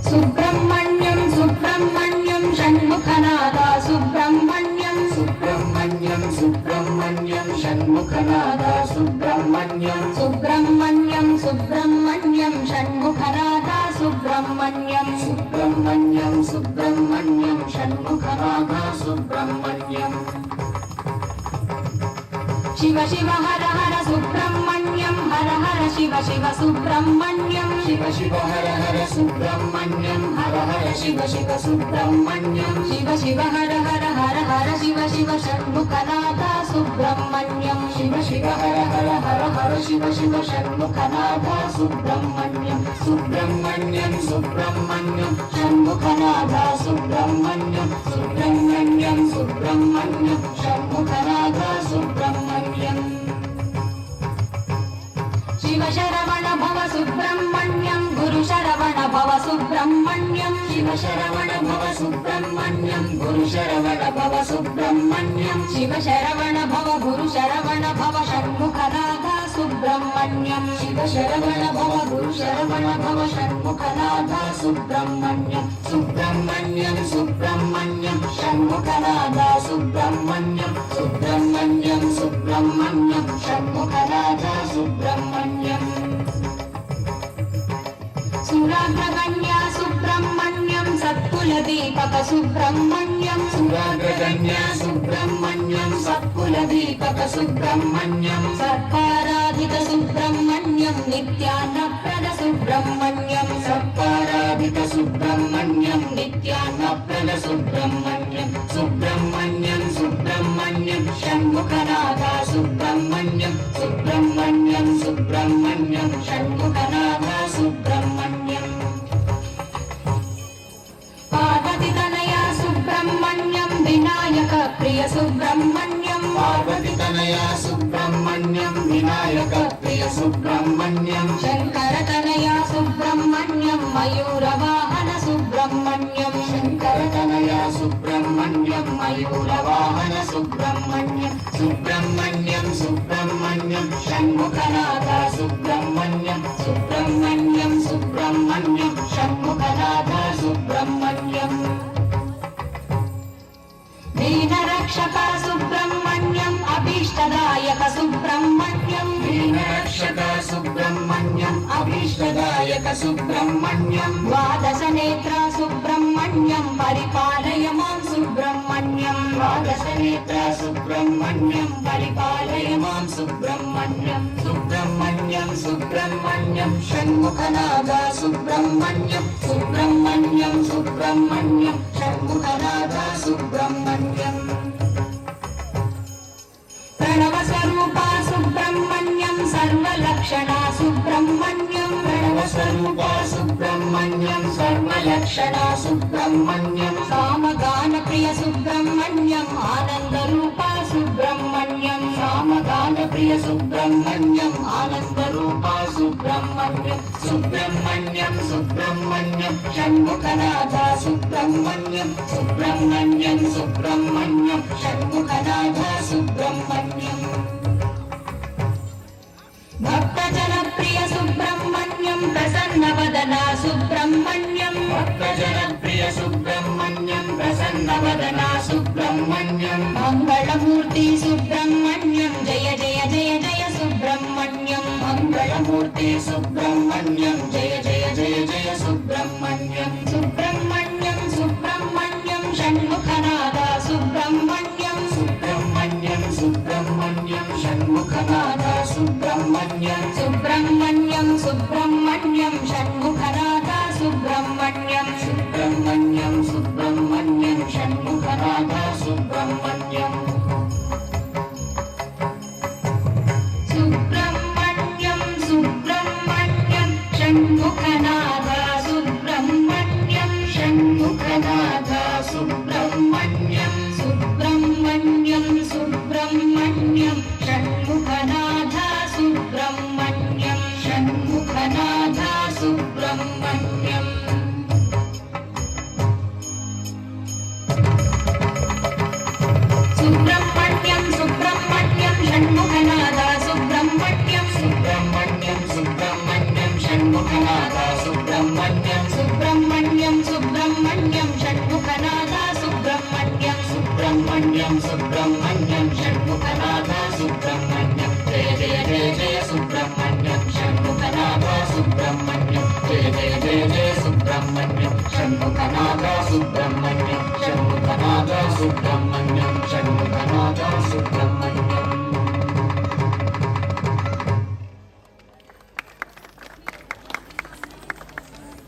सुब्रह्मण्यं सुब्रह्मण्यं षण्मुखनादा सुब्रह्मण्यं सुब्रह्मण्यं सुब्रह्मण्यं षण्मुखनादा सुब्रह्मण्यं सुब्रह्मण्यं सुब्रह्मण्यं षण्मुखनादा सुब्रह्मण्यं सुब्रह्मण्यं सुब्रह्मण्यं षण्मुखनादा सुब्रह्मण्यं शिव शिव हर हर सुब्रह्मण्यं हर हर शिव शिव सुब्रह्मण्यं शिव शिव हर हर सुब्रह्मण्यं हर हर शिव शिव सुब्रह्मण्यं शिव शिव हर हर हर हर शिव शिव षण्मुखनादा सुब्रह्मण्यं शिव शिव हर हर हर हर शिव शिव षण्मुखनादा सुब्रह्मण्यं सुब्रह्मण्यं सुब्रह्मण्यं षण्मुखनादा सुब्रह्मण्यं सुब्रह्मण्यं सुब्रह्मण्यं षण्मुखनादा सुब्रह्मण्यं शिव शरवण भव सुब्रह्मण्यं गुरु शरवण भव सुब्रह्मण्यं शिव शरवण भव सुब्रह्मण्यं गुरु शरवण भव सुब्रह्मण्यं शिव शरवण भव गुरु शरवण भव षण्मुखनादा सुब्रह्मण्यं शिव शरवण भव गुरु शरवण भव षण्मुखनादा सुब्रह्मण्यं सुब्रह्मण्यं सुब्रह्मण्यं षण्मुखनादा सुब्रह्मण्यं सुब्रह्मण्यं सुब्रह्मण्यं षण्मुखनादा सुब्रह्मण्यं सुराग्रगण्या सुब्रह्मण्यं सत्कुलदीपक सुब्रह्मण्यं सुराग्रगण्या सुब्रह्मण्यं सत्कुलदीपक सुब्रह्मण्यं सर्पाराधित सुब्रह्मण्यं नित्यान्नप्रद सुब्रह्मण्यं सर्पाराधित सुब्रह्मण्यं नित्यान्नप्रद सुब्रह्मण्यं सुब्रह्मण्यं सुब्रह्मण्यं षण्मुखनादा सुब्रह्मण्यं सुब्रह्मण्यं सुब्रह्मण्यं षण्मुखनादा सुब्रह्मण्यं पार्वतीतनया सुब्रह्मण्यं विनायक प्रिय सुब्रह्मण्यं पार्वतीतनया सुब्रह्मण्यं विनायक प्रिय सुब्रह्मण्यं शङ्करतनया सुब्रह्मण्यं मयूरवाहन सुब्रह्मण्यं शङ्करतनया सुब्रह्मण्यं मयूरवाहन सुब्रह्मण्यं सुब्रह्मण्यं सुब्रह्मण्यं षण्मुखनादा सुब्रह्मण्यं सुब्रह्मण्यं सुब्रह्मण्यं षण्मुखनादा सुब्रह्मण्यं दीनरक्षक सुब्रह्मण्यं अभीष्टदायक सुब्रह्मण्यं दीनरक्षक सुब्रह्मण्यं अभीष्टदायक सुब्रह्मण्यं द्वादशनेत्र सुब्रह्मण्यं परिपालय मां सुब्रह्मण्यं द्वादशनेत्र सुब्रह्मण्यं परिपालय मां सुब्रह्मण्यं सुब्रह्मण्यं सुब्रह्मण्यं षण्मुखनादा सुब्रह्मण्यं सुब्रह्मण्यं सुब्रह्मण्यं षण्मुखनादा सुब्रह्मण्यं प्रणवस्वरूपा सुब्रह्मण्यं सर्वलक्षणा सुब्रह्मण्यं प्रणवस्वरूपा सुब्रह्मण्यं सर्वलक्षणा सुब्रह्मण्यं सामगानप्रिय सुब्रह्मण्यं आनन्दरूपा सुब्रह्मण्यं सामगानप्रिय सुब्रह्मण्यं आनन्दरूपा सुब्रह्मण्यं सुब्रह्मण्यं सुब्रह्मण्यं षण्मुखनादा सुब्रह्मण्यं सुब्रह्मण्यं सुब्रह्मण्यं षण्मुखनादा सुब्रह्मण्यं भक्तजनप्रिय सुब्रह्मण्यं प्रसन्नवदना सुब्रह्मण्यं भक्तजनप्रिय सुब्रह्मण्यं प्रसन्नवदना सुब्रह्मण्यं मङ्गलमूर्ति सुब्रह्मण्यं जय जय जय जय सुब्रह्मण्यं मङ्गलमूर्ति सुब्रह्मण्यं जय जय जय जय सुब्रह्मण्यं सुब्रह्मण्यं सुब्रह्मण्यं षण्मुखनादा सुब्रह्मण्यं सुब्रह्मण्यं सुब्रह्मण्यं षण्मुखनादा सुब्रह्मण्यं सुब्रह्मण्यं सुब्रह्मण्यं षण्मुखनादा सुब्रह्मण्यं सुब्रह्मण्यं सुब्रह्मण्यं षण्मुखनादा सुब्रह्मण्यं सुब्रह्मण्यं सुब्रह्मण्यं षण्मुखनादा सुब्रह्मण्यं षण्मुखनादा सुब्रह्मण्यं सुब्रह्मण्यं सुब्रह्मण्यं षण्मुखनादा सुब्रह्मण्यं षण्मुखनादा सुब्रह्मण्यं షణ్ముఖనాథ సుబ్రహ్మణ్యం సుబ్రహ్మణ్యం సుబ్రహ్మణ్యం షణ్ముఖనాథ సుబ్రహ్మణ్యం సుబ్రహ్మణ్యం సుబ్రహ్మణ్యం షణ్ముఖనాథ సుబ్రహ్మణ్యం జయ జయ జయ జయ సుబ్రహ్మణ్యం షణ్ముఖనాథ సుబ్రహ్మణ్యం జయ జయ జయ జయ సుబ్రహ్మణ్యం షణ్ముఖనాథ సుబ్రహ్మణ్యం